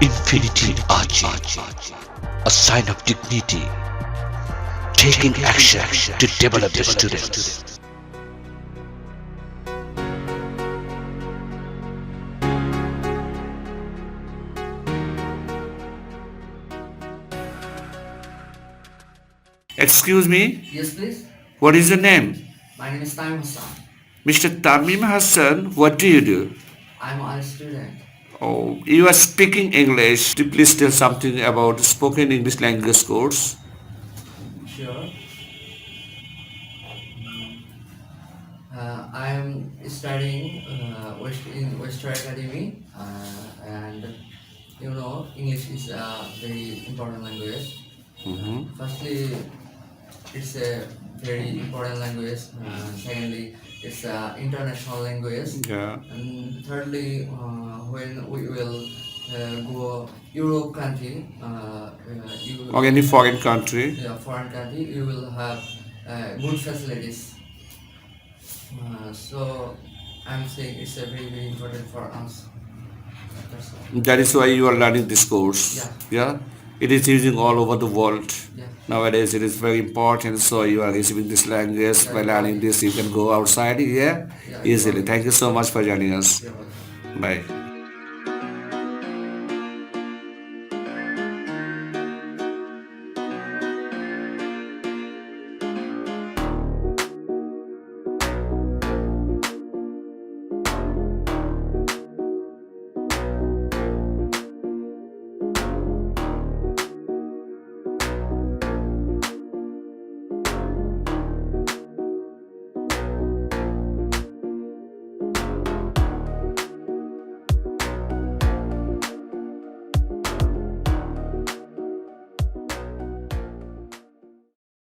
Infinity Ahzee, a sign of dignity, taking action to develop the students. Excuse me, Yes, please. what is your name? My name is Time Hassan. Mr. Tamim Hassan, what do you do? I'm a student. Oh, you are speaking English. Could you please tell something about spoken English language course? Sure. I'm studying in Western Academy, and English is a very important language. Firstly, it's a very important language. Secondly, it's a international language. Yeah. And thirdly, when we will go Europe country, Or any foreign country? yeah, foreign country, you will have good facilities. So I'm saying it's a very important for us. That's all. That is why you are learning this course. Yeah, Yeah. It is using all over the world. yeah, Nowadays it is very important, so you are receiving this language. yeah. By You got learning it. this, you can go outside, yeah, Yeah, you got easily. it. Thank you so much for joining us. You're welcome. Bye.